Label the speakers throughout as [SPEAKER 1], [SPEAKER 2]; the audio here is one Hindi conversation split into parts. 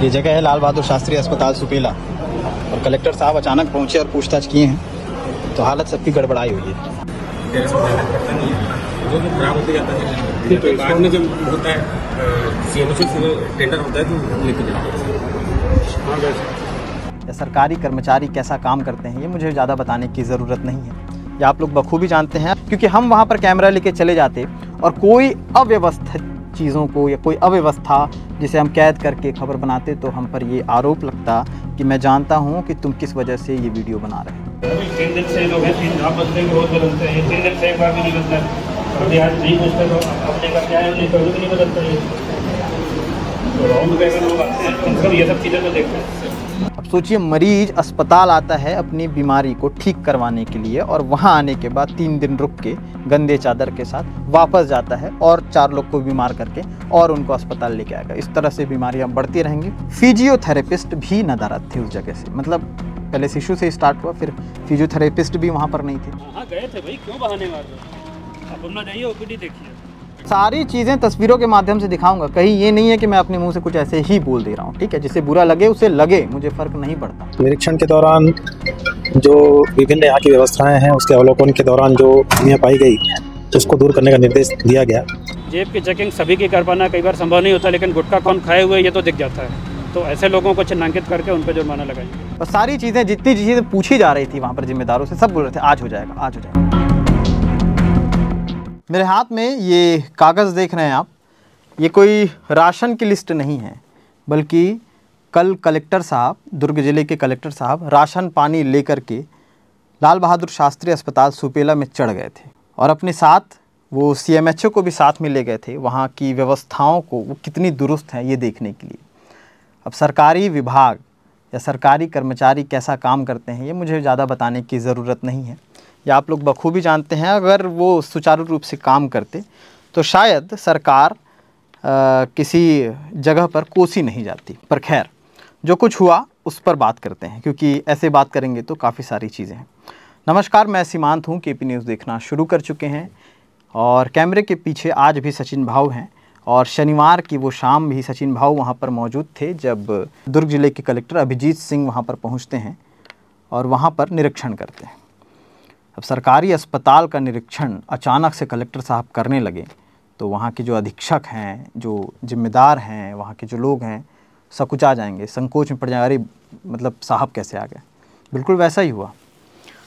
[SPEAKER 1] ये जगह है लाल बहादुर शास्त्री अस्पताल सुपेला और कलेक्टर साहब अचानक पहुंचे और पूछताछ किए हैं तो हालत सबकी गड़बड़ाई हुई है।
[SPEAKER 2] खराब होते जाता है तो बाद में जब होता है सीएमओ से टेंडर होता है तो लेके जाते हैं।
[SPEAKER 1] सरकारी कर्मचारी कैसा काम करते हैं ये मुझे ज़्यादा बताने की ज़रूरत नहीं है, ये आप लोग बखूबी जानते हैं, क्योंकि हम वहाँ पर कैमरा लेके चले जाते और कोई अव्यवस्थित चीज़ों को या कोई अव्यवस्था जिसे हम कैद करके खबर बनाते तो हम पर ये आरोप लगता कि मैं जानता हूँ कि तुम किस वजह से ये वीडियो बना रहे हो।
[SPEAKER 2] 3 दिन से लोग हैं, 3 बदलते हैं, रोज बदलते हैं, 3 दिन से एक बार भी नहीं बदलता है। अभी आज नहीं पूछते तो अपने का क्या है, उन्हें कभी भी नहीं बदलता है। तो राउंड वगैरह लोग आते हैं, कम से कम ये सब चीज़ें तो देखते हैं।
[SPEAKER 1] अब सोचिए, मरीज अस्पताल आता है अपनी बीमारी को ठीक करवाने के लिए और वहाँ आने के बाद 3 दिन रुक के गंदे चादर के साथ वापस जाता है और 4 लोग को बीमार करके और उनको अस्पताल लेके आएगा। इस तरह से बीमारियां बढ़ती रहेंगी। फिजियोथेरेपिस्ट भी नदारद थे उस जगह से, मतलब पहले शिशु से स्टार्ट हुआ, फिर फिजियोथेरेपिस्ट भी वहाँ पर नहीं थे।
[SPEAKER 2] हाँ गए थे भाई, क्यों बहाने मार रहे हो? आप अपना जाइए, ओपीडी देखिए।
[SPEAKER 1] सारी चीज़ें तस्वीरों के माध्यम से दिखाऊंगा, कहीं ये नहीं है कि मैं अपने मुंह से कुछ ऐसे ही बोल दे रहा हूँ, ठीक है? जिसे बुरा लगे उसे लगे, मुझे फ़र्क नहीं पड़ता।
[SPEAKER 3] निरीक्षण के दौरान जो विभिन्न यहाँ की व्यवस्थाएं हैं उसके अवलोकन के दौरान जो कमियां पाई गई उसको दूर करने का निर्देश दिया गया।
[SPEAKER 2] जेब की चेकिंग सभी की कर पाना कई बार संभव नहीं होता, लेकिन गुटखा कौन खाए हुए ये तो दिख जाता है, तो ऐसे लोगों को चिन्हांकित करके उन पर जुर्माना लगाएंगे।
[SPEAKER 1] और सारी चीज़ें, जितनी चीज़ें पूछी जा रही थी वहाँ पर जिम्मेदारों से, सब बोल रहे थे आज हो जाएगा, आज हो जाएगा। मेरे हाथ में ये कागज़ देख रहे हैं आप, ये कोई राशन की लिस्ट नहीं है, बल्कि कल कलेक्टर साहब, दुर्ग ज़िले के कलेक्टर साहब राशन पानी लेकर के लाल बहादुर शास्त्री अस्पताल सुपेला में चढ़ गए थे और अपने साथ वो सीएमएचओ को भी साथ में ले गए थे, वहाँ की व्यवस्थाओं को वो कितनी दुरुस्त हैं ये देखने के लिए। अब सरकारी विभाग या सरकारी कर्मचारी कैसा काम करते हैं ये मुझे ज़्यादा बताने की ज़रूरत नहीं है, या आप लोग बखूबी जानते हैं। अगर वो सुचारू रूप से काम करते तो शायद सरकार किसी जगह पर कोसी नहीं जाती। पर खैर, जो कुछ हुआ उस पर बात करते हैं, क्योंकि ऐसे बात करेंगे तो काफ़ी सारी चीज़ें हैं। नमस्कार, मैं सीमांत हूँ, केपी न्यूज़ देखना शुरू कर चुके हैं और कैमरे के पीछे आज भी सचिन भाऊ हैं और शनिवार की वो शाम भी सचिन भाऊ वहाँ पर मौजूद थे जब दुर्ग जिले के कलेक्टर अभिजीत सिंह वहाँ पर पहुँचते हैं और वहाँ पर निरीक्षण करते हैं। अब सरकारी अस्पताल का निरीक्षण अचानक से कलेक्टर साहब करने लगे तो वहाँ के जो अधीक्षक हैं, जो जिम्मेदार हैं, वहाँ के जो लोग हैं, सकुचा जाएंगे, संकोच में पड़ जाएंगे, अरे मतलब साहब कैसे आ गए। बिल्कुल वैसा ही हुआ।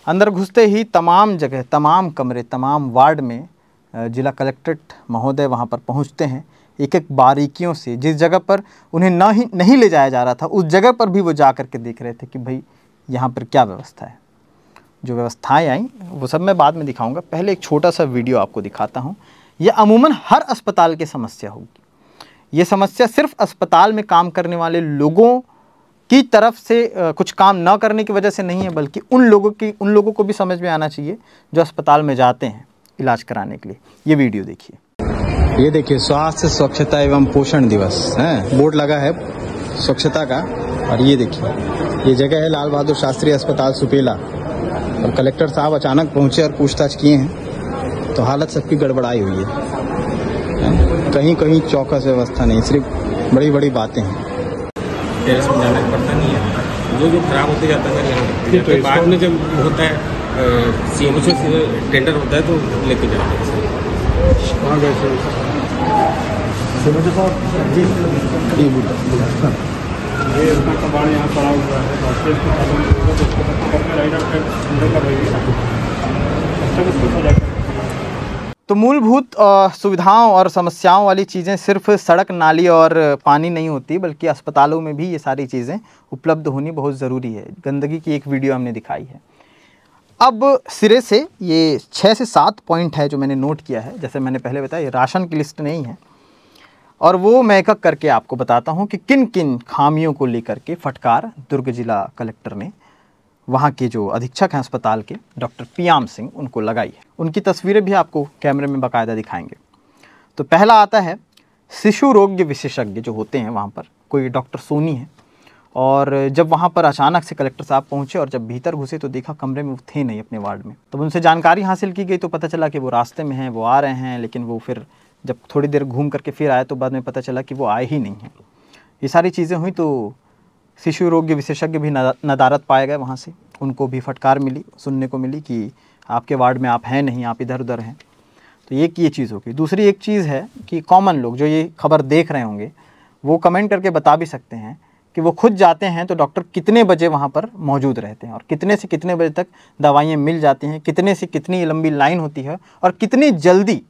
[SPEAKER 1] अंदर घुसते ही तमाम जगह, तमाम कमरे, तमाम वार्ड में जिला कलेक्ट्रेट महोदय वहाँ पर पहुँचते हैं। एक एक बारीकियों से, जिस जगह पर उन्हें नहीं ले जाया जा रहा था उस जगह पर भी वो जा कर के देख रहे थे कि भाई यहाँ पर क्या व्यवस्था है। जो व्यवस्थाएं आई वो सब मैं बाद में दिखाऊंगा, पहले एक छोटा सा वीडियो आपको दिखाता हूँ। ये अमूमन हर अस्पताल की समस्या होगी। ये समस्या सिर्फ अस्पताल में काम करने वाले लोगों की तरफ से कुछ काम न करने की वजह से नहीं है, बल्कि उन लोगों को भी समझ में आना चाहिए जो अस्पताल में जाते हैं इलाज कराने के लिए। ये वीडियो देखिए। ये देखिए, स्वास्थ्य स्वच्छता एवं पोषण दिवस है, बोर्ड लगा है स्वच्छता का। और ये देखिए, ये जगह है लाल बहादुर शास्त्री अस्पताल सुपेला और कलेक्टर साहब अचानक पहुंचे और पूछताछ किए हैं तो हालत सबकी गड़बड़ाई हुई है। कहीं कहीं चौकस व्यवस्था नहीं, सिर्फ बड़ी बड़ी बातें हैं।
[SPEAKER 2] समझाना पड़ता नहीं है, जो खराब होते जाता है यहाँ तो बाद में जब होता है सीएमओ से टेंडर होता है तो लेके जाते हैं।
[SPEAKER 3] कहाँ गए थे सीएमओ साहब? जी, ये इसका कबाड़ यहाँ पड़ा हुआ है।
[SPEAKER 1] तो मूलभूत सुविधाओं और समस्याओं वाली चीज़ें सिर्फ सड़क, नाली और पानी नहीं होती, बल्कि अस्पतालों में भी ये सारी चीज़ें उपलब्ध होनी बहुत ज़रूरी है। गंदगी की एक वीडियो हमने दिखाई है। अब सिरे से ये 6 से 7 पॉइंट है जो मैंने नोट किया है। जैसे मैंने पहले बताया, ये राशन की लिस्ट नहीं है और वो मैं एक एक करके आपको बताता हूँ कि किन किन खामियों को लेकर के फटकार दुर्ग जिला कलेक्टर ने वहाँ के जो अधीक्षक हैं अस्पताल के, डॉक्टर पियाम सिंह, उनको लगाई है। उनकी तस्वीरें भी आपको कैमरे में बाकायदा दिखाएंगे। तो पहला आता है शिशु रोग विशेषज्ञ जो होते हैं वहाँ पर, कोई डॉक्टर सोनी है। और जब वहाँ पर अचानक से कलेक्टर साहब पहुँचे और जब भीतर घुसे तो देखा कमरे में वो थे नहीं अपने वार्ड में। तब उनसे जानकारी हासिल की गई तो पता चला कि वो रास्ते में हैं, वो आ रहे हैं, लेकिन वो फिर जब थोड़ी देर घूम करके फिर आए तो बाद में पता चला कि वो आए ही नहीं हैं। ये सारी चीज़ें हुई तो शिशु रोग विशेषज्ञ भी नदारद पाए गए वहाँ से। उनको भी फटकार मिली, सुनने को मिली कि आपके वार्ड में आप हैं नहीं, आप इधर उधर हैं। तो ये चीज़ होगी। दूसरी एक चीज़ है कि कॉमन लोग जो ये खबर देख रहे होंगे वो कमेंट करके बता भी सकते हैं कि वो खुद जाते हैं तो डॉक्टर कितने बजे वहाँ पर मौजूद रहते हैं और कितने से कितने बजे तक दवाइयाँ मिल जाती हैं, कितने से कितनी लंबी लाइन होती है और कितनी जल्दी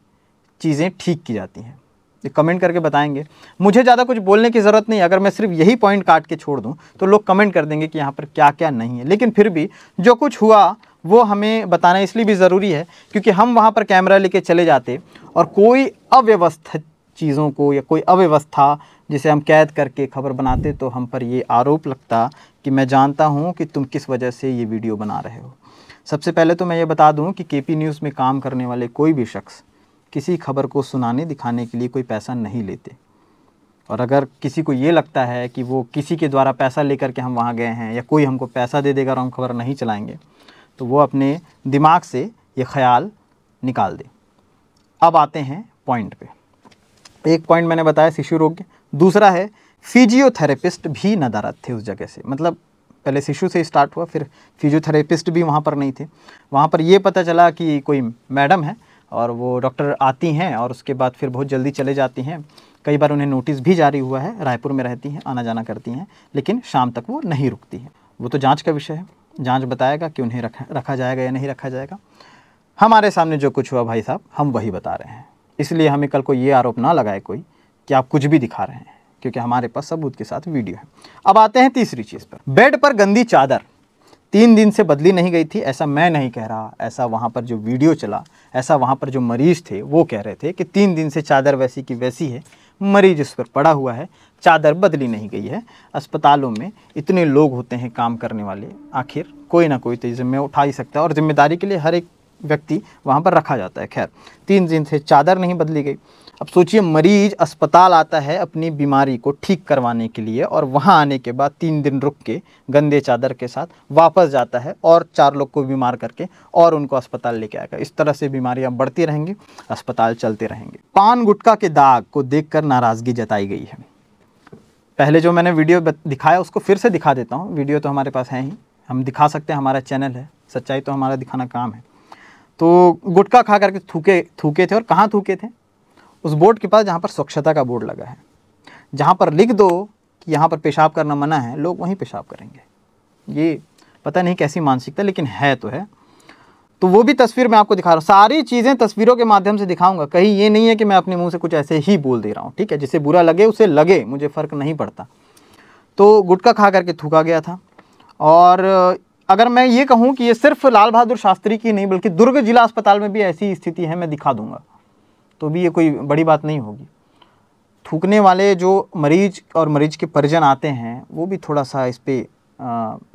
[SPEAKER 1] चीज़ें ठीक की जाती हैं। ये कमेंट करके बताएंगे। मुझे ज़्यादा कुछ बोलने की ज़रूरत नहीं, अगर मैं सिर्फ यही पॉइंट काट के छोड़ दूँ तो लोग कमेंट कर देंगे कि यहाँ पर क्या क्या नहीं है। लेकिन फिर भी जो कुछ हुआ वो हमें बताना इसलिए भी ज़रूरी है क्योंकि हम वहाँ पर कैमरा लेके चले जाते और कोई अव्यवस्थित चीज़ों को या कोई अव्यवस्था जिसे हम कैद करके खबर बनाते तो हम पर ये आरोप लगता कि मैं जानता हूँ कि तुम किस वजह से ये वीडियो बना रहे हो। सबसे पहले तो मैं ये बता दूँ कि केपी न्यूज़ में काम करने वाले कोई भी शख्स किसी खबर को सुनाने दिखाने के लिए कोई पैसा नहीं लेते। और अगर किसी को ये लगता है कि वो किसी के द्वारा पैसा लेकर के हम वहाँ गए हैं या कोई हमको पैसा दे देगा और हम खबर नहीं चलाएंगे तो वो अपने दिमाग से ये ख्याल निकाल दे। अब आते हैं पॉइंट पे। एक पॉइंट मैंने बताया शिशु रोग, दूसरा है फिजियोथेरेपिस्ट भी नदारद थे उस जगह से। मतलब पहले शिशु से स्टार्ट हुआ, फिर फिजियोथेरेपिस्ट भी वहाँ पर नहीं थे। वहाँ पर ये पता चला कि कोई मैडम है और वो डॉक्टर आती हैं और उसके बाद फिर बहुत जल्दी चले जाती हैं। कई बार उन्हें नोटिस भी जारी हुआ है, रायपुर में रहती हैं, आना जाना करती हैं, लेकिन शाम तक वो नहीं रुकती हैं। वो तो जांच का विषय है, जांच बताएगा कि उन्हें रखा जाएगा या नहीं रखा जाएगा। हमारे सामने जो कुछ हुआ भाई साहब हम वही बता रहे हैं, इसलिए हमें कल को ये आरोप ना लगाए कोई कि आप कुछ भी दिखा रहे हैं, क्योंकि हमारे पास सबूत के साथ वीडियो है। अब आते हैं तीसरी चीज़ पर। बेड पर गंदी चादर 3 दिन से बदली नहीं गई थी, ऐसा मैं नहीं कह रहा, ऐसा वहाँ पर जो वीडियो चला, ऐसा वहाँ पर जो मरीज़ थे वो कह रहे थे कि 3 दिन से चादर वैसी की वैसी है, मरीज उस पर पड़ा हुआ है, चादर बदली नहीं गई है। अस्पतालों में इतने लोग होते हैं काम करने वाले, आखिर कोई ना कोई तो जिम्मेदारी उठा ही सकता है और जिम्मेदारी के लिए हर एक व्यक्ति वहाँ पर रखा जाता है। खैर 3 दिन से चादर नहीं बदली गई। अब सोचिए, मरीज अस्पताल आता है अपनी बीमारी को ठीक करवाने के लिए और वहाँ आने के बाद 3 दिन रुक के गंदे चादर के साथ वापस जाता है और 4 लोग को बीमार करके और उनको अस्पताल लेके आएगा। इस तरह से बीमारियाँ बढ़ती रहेंगी, अस्पताल चलते रहेंगे। पान गुटखा के दाग को देखकर नाराज़गी जताई गई है। पहले जो मैंने वीडियो दिखाया उसको फिर से दिखा देता हूँ, वीडियो तो हमारे पास है ही, हम दिखा सकते हैं, हमारा चैनल है, सच्चाई तो हमारा दिखाना काम है। तो गुटखा खा करके थूके थे और कहाँ थूके थे? उस बोर्ड के पास जहाँ पर स्वच्छता का बोर्ड लगा है, जहाँ पर लिख दो कि यहाँ पर पेशाब करना मना है, लोग वहीं पेशाब करेंगे। ये पता नहीं कैसी मानसिकता, लेकिन है तो है। तो वो भी तस्वीर मैं आपको दिखा रहा हूँ, सारी चीज़ें तस्वीरों के माध्यम से दिखाऊंगा। कहीं ये नहीं है कि मैं अपने मुंह से कुछ ऐसे ही बोल दे रहा हूँ, ठीक है? जिसे बुरा लगे उसे लगे, मुझे फ़र्क नहीं पड़ता। तो गुटखा खा करके थूका गया था। और अगर मैं ये कहूँ कि ये सिर्फ लाल बहादुर शास्त्री की नहीं बल्कि दुर्ग जिला अस्पताल में भी ऐसी स्थिति है, मैं दिखा दूंगा, तो भी ये कोई बड़ी बात नहीं होगी। थूकने वाले जो मरीज और मरीज के परिजन आते हैं वो भी थोड़ा सा इस पर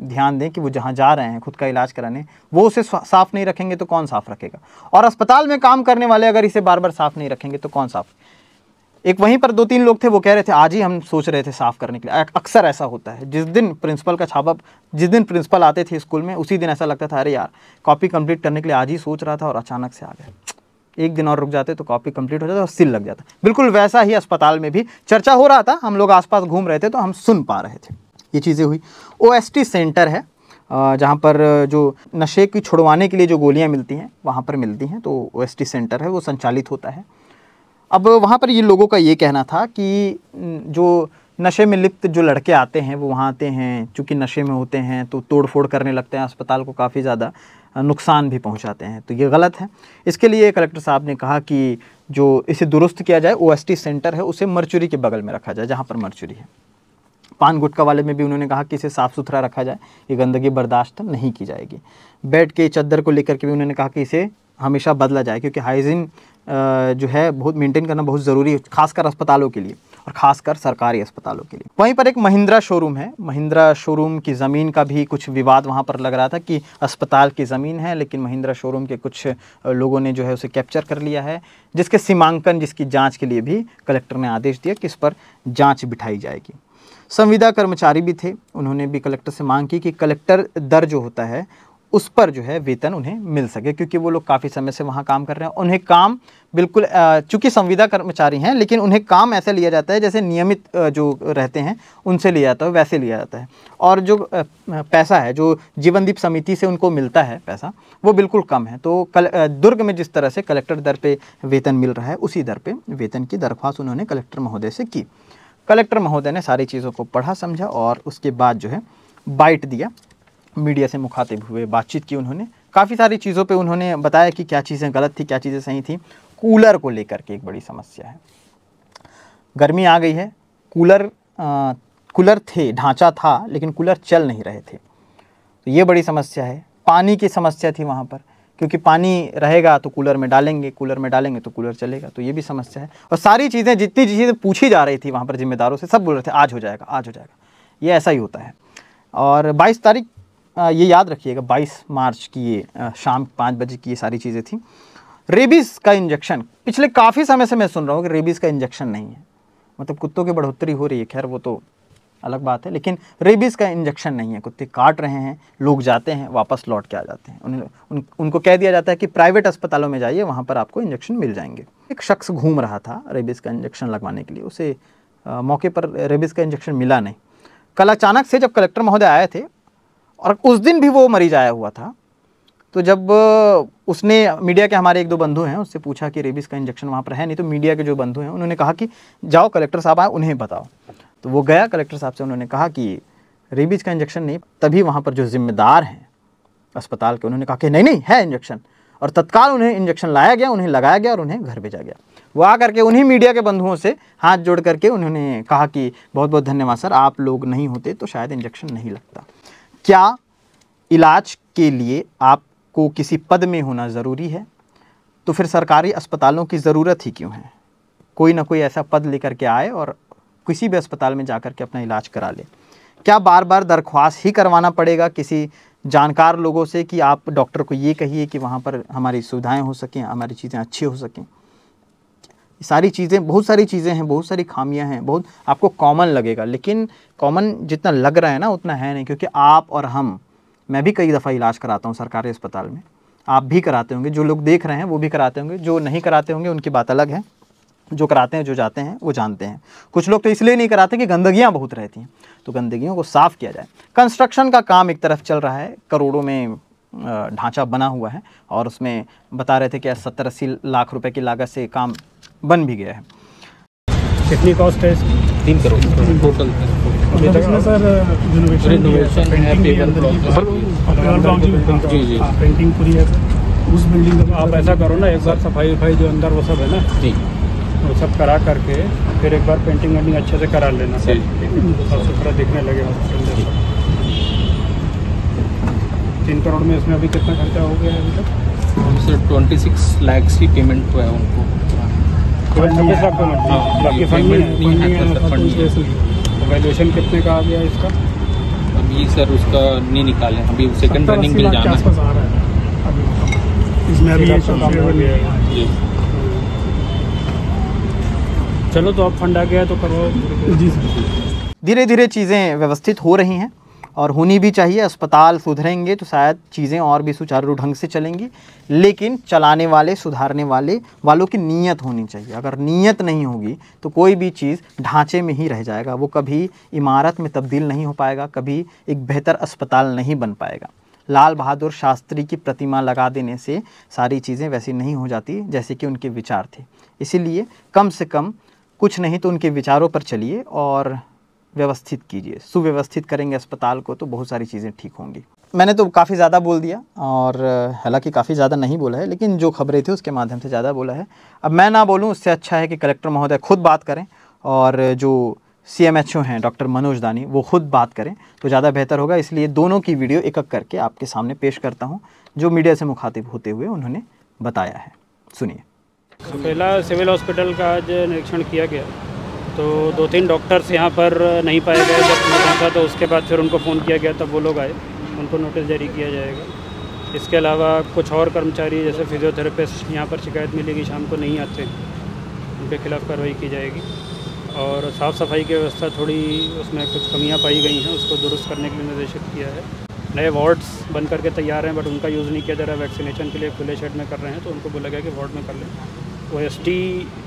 [SPEAKER 1] ध्यान दें कि वो जहाँ जा रहे हैं खुद का इलाज कराने, वो उसे साफ़ नहीं रखेंगे तो कौन साफ़ रखेगा? और अस्पताल में काम करने वाले अगर इसे बार बार साफ़ नहीं रखेंगे तो कौन साफ़? एक वहीं पर 2-3 लोग थे, वो कह रहे थे आज ही हम सोच रहे थे साफ़ करने के लिए। अक्सर ऐसा होता है, जिस दिन प्रिंसिपल का छापा, जिस दिन प्रिंसिपल आते थे स्कूल में, उसी दिन ऐसा लगता था अरे यार कॉपी कंप्लीट करने के लिए आज ही सोच रहा था और अचानक से आ गया। एक दिन और रुक जाते तो कॉपी कंप्लीट हो जाता और सिल लग जाता। बिल्कुल वैसा ही अस्पताल में भी चर्चा हो रहा था, हम लोग आसपास घूम रहे थे तो हम सुन पा रहे थे, ये चीज़ें हुई। OST सेंटर है जहाँ पर जो नशे की छुड़वाने के लिए जो गोलियाँ मिलती हैं वहाँ पर मिलती हैं, तो OST सेंटर है, वो संचालित होता है। अब वहाँ पर ये लोगों का ये कहना था कि जो नशे में लिप्त जो लड़के आते हैं वो वहाँ आते हैं, चूँकि नशे में होते हैं तो तोड़ फोड़ करने लगते हैं, अस्पताल को काफ़ी ज़्यादा नुकसान भी पहुँचाते हैं, तो ये गलत है। इसके लिए कलेक्टर साहब ने कहा कि जो इसे दुरुस्त किया जाए, OST सेंटर है उसे मर्चुरी के बगल में रखा जाए जहाँ पर मर्चुरी है। पान गुटखा वाले में भी उन्होंने कहा कि इसे साफ़ सुथरा रखा जाए, ये गंदगी बर्दाश्त नहीं की जाएगी। बेड के चद्दर को लेकर के भी उन्होंने कहा कि इसे हमेशा बदला जाए, क्योंकि हाइजीन जो है बहुत मेंटेन करना बहुत ज़रूरी है, खासकर अस्पतालों के लिए और ख़ासकर सरकारी अस्पतालों के लिए। वहीं पर एक महिंद्रा शोरूम है, महिंद्रा शोरूम की ज़मीन का भी कुछ विवाद वहाँ पर लग रहा था कि अस्पताल की ज़मीन है, लेकिन महिंद्रा शोरूम के कुछ लोगों ने जो है उसे कैप्चर कर लिया है, जिसके सीमांकन, जिसकी जाँच के लिए भी कलेक्टर ने आदेश दिया कि इस पर जाँच बिठाई जाएगी। संविदा कर्मचारी भी थे, उन्होंने भी कलेक्टर से मांग की कि कलेक्टर दर जो होता है उस पर जो है वेतन उन्हें मिल सके, क्योंकि वो लोग काफ़ी समय से वहाँ काम कर रहे हैं। उन्हें काम बिल्कुल चूँकि संविदा कर्मचारी हैं, लेकिन उन्हें काम ऐसे लिया जाता है जैसे नियमित जो रहते हैं उनसे लिया जाता है, वैसे लिया जाता है। और जो पैसा है जो जीवनदीप समिति से उनको मिलता है पैसा, वो बिल्कुल कम है। तो दुर्ग में जिस तरह से कलेक्टर दर पे वेतन मिल रहा है, उसी दर पे वेतन की दरख्वास्त उन्होंने कलेक्टर महोदय से की। कलेक्टर महोदय ने सारी चीज़ों को पढ़ा समझा और उसके बाद जो है बाइट दिया, मीडिया से मुखातिब हुए, बातचीत की उन्होंने। काफ़ी सारी चीज़ों पे उन्होंने बताया कि क्या चीज़ें गलत थी, क्या चीज़ें सही थी। कूलर को लेकर के एक बड़ी समस्या है, गर्मी आ गई है, कूलर थे, ढांचा था, लेकिन कूलर चल नहीं रहे थे, तो ये बड़ी समस्या है। पानी की समस्या थी वहाँ पर, क्योंकि पानी रहेगा तो कूलर में डालेंगे तो कूलर चलेगा, तो ये भी समस्या है। और सारी चीज़ें, जितनी चीज़ें पूछी जा रही थी वहाँ पर जिम्मेदारों से, सब बोल रहे थे आज हो जाएगा, ये ऐसा ही होता है। और 22 तारीख ये याद रखिएगा, 22 मार्च की ये शाम 5 बजे की ये सारी चीज़ें थी। रेबीज़ का इंजेक्शन, पिछले काफ़ी समय से मैं सुन रहा हूँ कि रेबीज़ का इंजेक्शन नहीं है, मतलब कुत्तों की बढ़ोतरी हो रही है, खैर वो तो अलग बात है, लेकिन रेबीज़ का इंजेक्शन नहीं है। कुत्ते काट रहे हैं, लोग जाते हैं, वापस लौट के आ जाते हैं। उनको कह दिया जाता है कि प्राइवेट अस्पतालों में जाइए, वहाँ पर आपको इंजेक्शन मिल जाएंगे। एक शख्स घूम रहा था रेबीज़ का इंजेक्शन लगवाने के लिए, उसे मौके पर रेबीज़ का इंजेक्शन मिला नहीं। कल अचानक से जब कलेक्टर महोदय आए थे, और उस दिन भी वो मरीज आया हुआ था, तो जब उसने मीडिया के हमारे 1-2 बंधु हैं उससे पूछा कि रेबीज़ का इंजेक्शन वहाँ पर है नहीं, तो मीडिया के जो बंधु हैं उन्होंने कहा कि जाओ कलेक्टर साहब आए, उन्हें बताओ। तो वो गया कलेक्टर साहब से, उन्होंने कहा कि रेबीज़ का इंजेक्शन नहीं। तभी वहाँ पर जो जिम्मेदार हैं अस्पताल के, उन्होंने कहा कि नहीं है इंजेक्शन, और तत्काल उन्हें इंजेक्शन लाया गया, उन्हें लगाया गया और उन्हें घर भेजा गया। वो आ करके उन्हीं मीडिया के बंधुओं से हाथ जोड़ करके उन्होंने कहा कि बहुत बहुत धन्यवाद सर, आप लोग नहीं होते तो शायद इंजेक्शन नहीं लगता। क्या इलाज के लिए आपको किसी पद में होना ज़रूरी है? तो फिर सरकारी अस्पतालों की ज़रूरत ही क्यों है? कोई ना कोई ऐसा पद लेकर के आए और किसी भी अस्पताल में जाकर के अपना इलाज करा ले। क्या बार बार दरख्वास्त ही करवाना पड़ेगा किसी जानकार लोगों से कि आप डॉक्टर को ये कहिए कि वहाँ पर हमारी सुविधाएं हो सकें, हमारी चीज़ें अच्छी हो सकें? सारी चीज़ें, बहुत सारी चीज़ें हैं, बहुत सारी खामियां हैं, बहुत आपको कॉमन लगेगा, लेकिन कॉमन जितना लग रहा है ना उतना है नहीं। क्योंकि आप और मैं भी कई दफ़ा इलाज कराता हूँ सरकारी अस्पताल में, आप भी कराते होंगे, जो लोग देख रहे हैं वो भी कराते होंगे, जो नहीं कराते होंगे उनकी बात अलग है, जो कराते हैं, जो जाते हैं वो जानते हैं। कुछ लोग तो इसलिए नहीं कराते कि गंदगियाँ बहुत रहती हैं, तो गंदगियों को साफ़ किया जाए। कंस्ट्रक्शन का काम एक तरफ चल रहा है, करोड़ों में ढांचा बना हुआ है, और उसमें बता रहे थे कि 70-80 लाख रुपए की लागत से काम बन भी गया है।
[SPEAKER 2] कितनी कॉस्ट है इसकी?
[SPEAKER 4] 3 करोड़ टोटल।
[SPEAKER 2] इसमें सर
[SPEAKER 4] रिनोवेशन है, जी
[SPEAKER 2] पेंटिंग पूरी है सर उस बिल्डिंग का। आप ऐसा करो ना, एक बार सफाई जो अंदर वो सब है ना
[SPEAKER 4] जी,
[SPEAKER 2] वो सब करा करके फिर एक बार पेंटिंग वेंटिंग अच्छे से करा लेना सर, साफ सुथरा दिखने लगे हॉस्पिटल। 3 करोड़ में इसमें अभी कितना खर्चा हो गया है अभी तक?
[SPEAKER 4] हमसे 26 लाख ही पेमेंट हुआ है उनको।
[SPEAKER 2] 26 लाख पेमेंट, बाकी फंड। वैल्यूएशन कितने का आ गया इसका?
[SPEAKER 4] अभी सर उसका नहीं निकाले, अभी सेकंड रनिंग के लिए जाना है।
[SPEAKER 2] इसमें अभी जी। चलो तो अब फंड आ गया तो करो जी।
[SPEAKER 1] धीरे धीरे चीज़ें व्यवस्थित हो रही हैं और होनी भी चाहिए। अस्पताल सुधरेंगे तो शायद चीज़ें और भी सुचारू ढंग से चलेंगी, लेकिन चलाने वाले, सुधारने वालों की नीयत होनी चाहिए। अगर नीयत नहीं होगी तो कोई भी चीज़ ढांचे में ही रह जाएगा, वो कभी इमारत में तब्दील नहीं हो पाएगा, कभी एक बेहतर अस्पताल नहीं बन पाएगा। लाल बहादुर शास्त्री की प्रतिमा लगा देने से सारी चीज़ें वैसी नहीं हो जाती जैसे कि उनके विचार थे। इसीलिए कम से कम कुछ नहीं तो उनके विचारों पर चलिए और व्यवस्थित कीजिए। सुव्यवस्थित करेंगे अस्पताल को तो बहुत सारी चीज़ें ठीक होंगी। मैंने तो काफ़ी ज़्यादा बोल दिया, और हालांकि काफ़ी ज़्यादा नहीं बोला है, लेकिन जो खबरें थी उसके माध्यम से ज़्यादा बोला है। अब मैं ना बोलूँ, उससे अच्छा है कि कलेक्टर महोदय खुद बात करें और जो CMHO हैं डॉक्टर मनोज दानी वो खुद बात करें तो ज़्यादा बेहतर होगा। इसलिए दोनों की वीडियो एक एक करके आपके सामने पेश करता हूँ, जो मीडिया से मुखातिब होते हुए उन्होंने बताया है। सुनिए।
[SPEAKER 2] पहला सिविल हॉस्पिटल का आज निरीक्षण किया गया तो 2-3 डॉक्टर्स यहाँ पर नहीं पाए गए जब पहुँचा, तो उसके बाद फिर उनको फ़ोन किया गया, तब वो लोग आए, उनको नोटिस जारी किया जाएगा। इसके अलावा कुछ और कर्मचारी जैसे फिजियोथेरेपिस्ट यहाँ पर शिकायत मिलेगी शाम को नहीं आते, उनके खिलाफ़ कार्रवाई की जाएगी। और साफ़ सफाई की व्यवस्था थोड़ी उसमें कुछ कमियाँ पाई गई हैं, उसको दुरुस्त करने के लिए निर्देशित किया है। नए वार्ड्स बन करके तैयार हैं, बट उनका यूज़ नहीं किया जा रहा है। वैक्सीनेशन के लिए खुले शेड में कर रहे हैं, तो उनको बोला गया कि वार्ड में कर लें। OST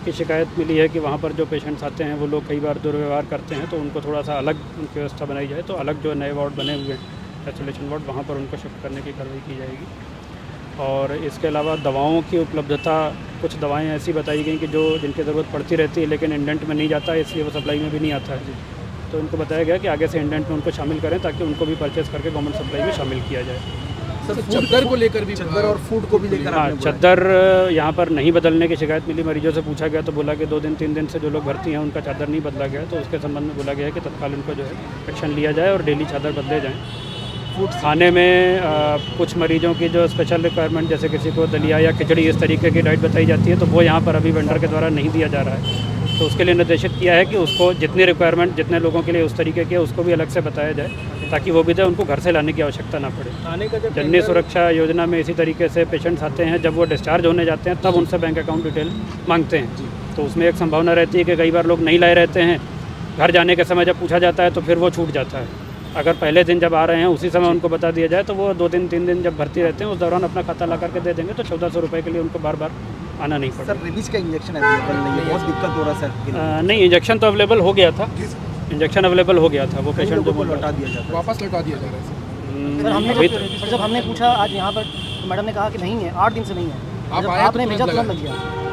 [SPEAKER 2] की शिकायत मिली है कि वहाँ पर जो पेशेंट्स आते हैं वो लोग कई बार दुर्व्यवहार करते हैं, तो उनको थोड़ा सा अलग उनकी व्यवस्था बनाई जाए। तो अलग जो नए वार्ड बने हुए हैं आइसोलेशन वार्ड, वहाँ पर उनको शिफ्ट करने की कार्रवाई की जाएगी। और इसके अलावा दवाओं की उपलब्धता, कुछ दवाएं ऐसी बताई गई कि जो जिनकी ज़रूरत पड़ती रहती है लेकिन इंडेंट में नहीं जाता है, इसलिए वो सप्लाई में भी नहीं आता है। तो उनको बताया गया कि आगे से इंडेंट में उनको शामिल करें ताकि उनको भी परचेज़ करके गवर्नमेंट सप्लाई में शामिल किया जाए।
[SPEAKER 5] सर चद्दर को लेकर भी, चद्दर और फूड को भी लेकर,
[SPEAKER 2] हाँ, चद्दर यहाँ पर नहीं बदलने की शिकायत मिली। मरीजों से पूछा गया तो बोला कि 2 दिन 3 दिन से जो लोग भर्ती हैं उनका चादर नहीं बदला गया, तो उसके संबंध में बोला गया है कि तत्काल उनको जो है एक्शन लिया जाए और डेली चादर बदले जाएँ। फूड खाने में कुछ मरीजों की जो स्पेशल रिक्वायरमेंट, जैसे किसी को दलिया या खिचड़ी इस तरीके की डाइट बताई जाती है, तो वो यहाँ पर अभी वेंडर के द्वारा नहीं दिया जा रहा है। तो उसके लिए निर्देशित किया है कि उसको जितनी रिक्वायरमेंट जितने लोगों के लिए उस तरीके की है उसको भी अलग से बताया जाए, ताकि वो भी दे, उनको घर से लाने की आवश्यकता ना पड़े।
[SPEAKER 5] खाने का
[SPEAKER 2] जननी सुरक्षा योजना में इसी तरीके से पेशेंट्स आते हैं, जब वो डिस्चार्ज होने जाते हैं तब उनसे बैंक अकाउंट डिटेल मांगते हैं। तो उसमें एक संभावना रहती है कि कई बार लोग नहीं लाए रहते हैं, घर जाने के समय जब पूछा जाता है तो फिर वो छूट जाता है। अगर पहले दिन जब आ रहे हैं उसी समय उनको बता दिया जाए तो वो 2 दिन 3 दिन जब भर्ती रहते हैं उस दौरान अपना खाता ला करके दे देंगे, तो 1400 रुपये के लिए उनको बार बार आना नहीं पड़ता।
[SPEAKER 5] सर रेबीज का इंजेक्शन अवेलेबल नहीं है, बहुत दिक्कत हो रहा है सर।
[SPEAKER 2] नहीं, इंजेक्शन तो अवेलेबल हो गया था, इंजेक्शन अवेलेबल हो गया था। वो पेशेंट जो
[SPEAKER 5] लौटा दिया जाता है, वापस लौटा दिया जा रहा है।
[SPEAKER 6] सर हमने जब हमने पूछा आज यहाँ पर तो मैडम ने कहा कि नहीं है, 8 दिन से नहीं है। जब आपने भेजा तुरंत लग गया।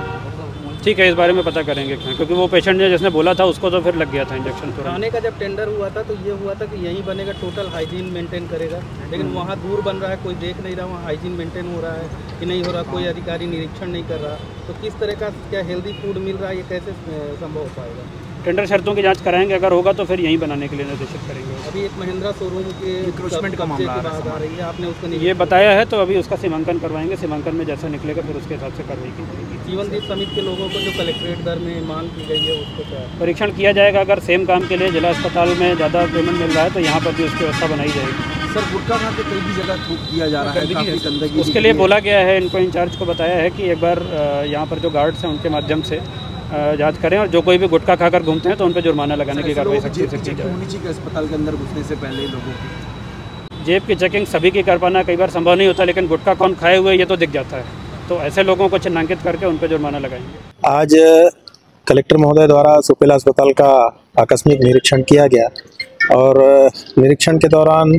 [SPEAKER 2] ठीक है, इस बारे में पता करेंगे, क्योंकि वो पेशेंट ने जिसने बोला था उसको तो फिर लग गया था इंजेक्शन तुरंत।
[SPEAKER 7] खाने का जब टेंडर हुआ था तो ये हुआ था कि यहीं बनेगा, टोटल हाइजीन मेंटेन करेगा, लेकिन वहाँ दूर बन रहा है, कोई देख नहीं रहा वहाँ हाइजीन मेंटेन हो रहा है कि नहीं हो रहा, कोई अधिकारी निरीक्षण नहीं कर रहा। तो किस तरह का क्या हेल्दी फूड मिल रहा है, ये कैसे संभव हो पाएगा?
[SPEAKER 2] टेंडर शर्तों की जांच कराएंगे, अगर होगा तो फिर यहीं बनाने के लिए निर्देशित करेंगे।
[SPEAKER 7] अभी एक महिंद्रा शोरूम के
[SPEAKER 5] रिक्रूटमेंट का मामला
[SPEAKER 7] आ रही है, आपने उसको
[SPEAKER 2] ये बताया है, तो अभी उसका सीमांकन करवाएंगे, सीमांकन में जैसा निकलेगा फिर उसके हिसाब से कार्रवाई की जाएगी।
[SPEAKER 7] जीवनदीप समिति के लोगों को जो कलेक्ट्रेट दर में मांग की गई है उसको क्या
[SPEAKER 2] परीक्षण किया जाएगा। अगर सेम काम के लिए जिला अस्पताल में ज़्यादा पेमेंट मिल रहा है तो यहाँ पर भी उसकी व्यवस्था बनाई जाएगी।
[SPEAKER 5] सर गुटखा खा के कई भी जगह थूक किया जा रहा है, काफी गंदगी,
[SPEAKER 2] उसके लिए बोला गया है, इनको इंचार्ज को बताया है कि एक बार यहाँ पर जो गार्ड्स हैं उनके माध्यम से जांच करें, और जो कोई भी गुटखा खाकर घूमते हैं तो उन पर जुर्माना लगाने की कार्रवाई सख्ती से की जाए।
[SPEAKER 5] होनी चाहिए अस्पताल के अंदर घुसने से पहले लोगों की
[SPEAKER 2] जेब की चेकिंग सभी की कर पाना कई बार संभव नहीं होता, लेकिन गुटखा कौन खाए हुए ये तो दिख जाता है, तो ऐसे लोगों को चिन्हांकित करके उन पर जुर्माना लगाएंगे।
[SPEAKER 3] आज कलेक्टर महोदय द्वारा सुपेला अस्पताल का आकस्मिक निरीक्षण किया गया, और निरीक्षण के दौरान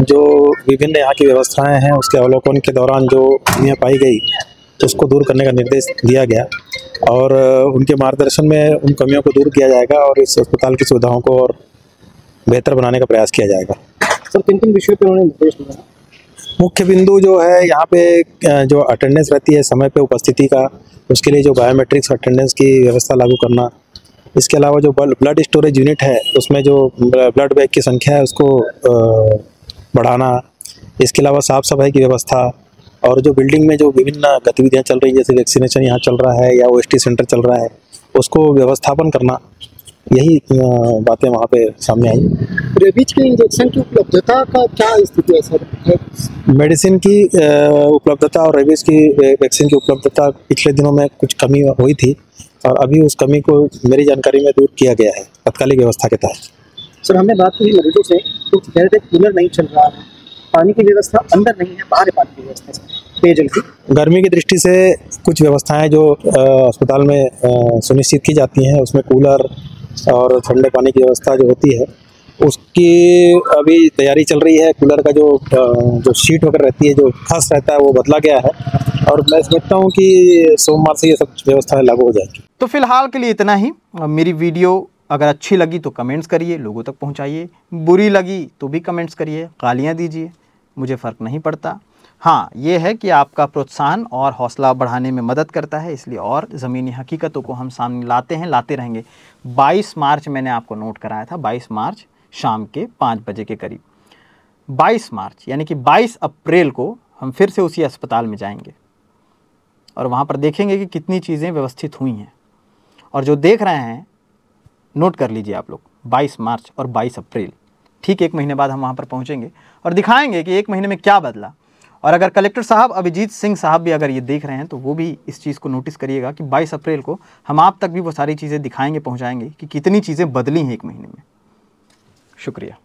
[SPEAKER 3] जो विभिन्न यहाँ की व्यवस्थाएं हैं उसके अवलोकन के दौरान जो कमियाँ पाई गई उसको दूर करने का निर्देश दिया गया, और उनके मार्गदर्शन में उन कमियों को दूर किया जाएगा और इस अस्पताल की सुविधाओं को और बेहतर बनाने का प्रयास किया जाएगा।
[SPEAKER 6] सर किन विषयों पर उन्होंने निर्देश दिया?
[SPEAKER 3] मुख्य बिंदु जो है यहाँ पे जो अटेंडेंस रहती है समय पे उपस्थिति का, उसके लिए जो बायोमेट्रिक्स अटेंडेंस की व्यवस्था लागू करना, इसके अलावा जो ब्लड स्टोरेज यूनिट है उसमें जो ब्लड बैंक की संख्या है उसको बढ़ाना, इसके अलावा साफ़ सफाई की व्यवस्था, और जो बिल्डिंग में जो विभिन्न गतिविधियां चल रही हैं जैसे वैक्सीनेशन यहाँ चल रहा है या OST सेंटर चल रहा है उसको व्यवस्थापन करना, यही बातें वहाँ पे सामने आई।
[SPEAKER 6] रेबीज के इंजेक्शन की उपलब्धता का क्या स्थिति है सर?
[SPEAKER 3] मेडिसिन की उपलब्धता और रेबीज की वैक्सीन की उपलब्धता पिछले दिनों में कुछ कमी हुई थी, और अभी उस कमी को मेरी जानकारी में दूर किया गया है तत्कालिक व्यवस्था के तहत।
[SPEAKER 6] सर हमने बात की मरीजों से, तो कह रहे थे कूलर नहीं चल रहा है, पानी की व्यवस्था अंदर नहीं है, बाहर पानी की व्यवस्था है, पेयजल की।
[SPEAKER 3] गर्मी की दृष्टि से कुछ व्यवस्थाएं जो अस्पताल में सुनिश्चित की जाती हैं उसमें कूलर और ठंडे पानी की व्यवस्था जो होती है उसकी अभी तैयारी चल रही है। कूलर का जो शीट वगैरह रहती है, जो खस रहता है, वो बदला गया है, और मैं समझता हूँ कि सोमवार से ये सब व्यवस्थाएं लागू हो जाएंगी।
[SPEAKER 1] तो फिलहाल के लिए इतना ही। मेरी वीडियो अगर अच्छी लगी तो कमेंट्स करिए, लोगों तक पहुंचाइए, बुरी लगी तो भी कमेंट्स करिए, गालियां दीजिए, मुझे फ़र्क नहीं पड़ता। हाँ, ये है कि आपका प्रोत्साहन और हौसला बढ़ाने में मदद करता है, इसलिए और ज़मीनी हकीकतों को हम सामने लाते हैं, लाते रहेंगे। 22 मार्च मैंने आपको नोट कराया था, 22 मार्च शाम के 5 बजे के करीब। 22 मार्च यानी कि 22 अप्रैल को हम फिर से उसी अस्पताल में जाएंगे और वहाँ पर देखेंगे कि कितनी चीज़ें व्यवस्थित हुई हैं। और जो देख रहे हैं नोट कर लीजिए आप लोग, 22 मार्च और 22 अप्रैल, ठीक 1 महीने बाद हम वहाँ पर पहुँचेंगे और दिखाएंगे कि 1 महीने में क्या बदला। और अगर कलेक्टर साहब अभिजीत सिंह साहब भी अगर ये देख रहे हैं तो वो भी इस चीज़ को नोटिस करिएगा कि 22 अप्रैल को हम आप तक भी वो सारी चीज़ें दिखाएंगे, पहुँचाएंगे कि कितनी चीज़ें बदली हैं 1 महीने में। शुक्रिया।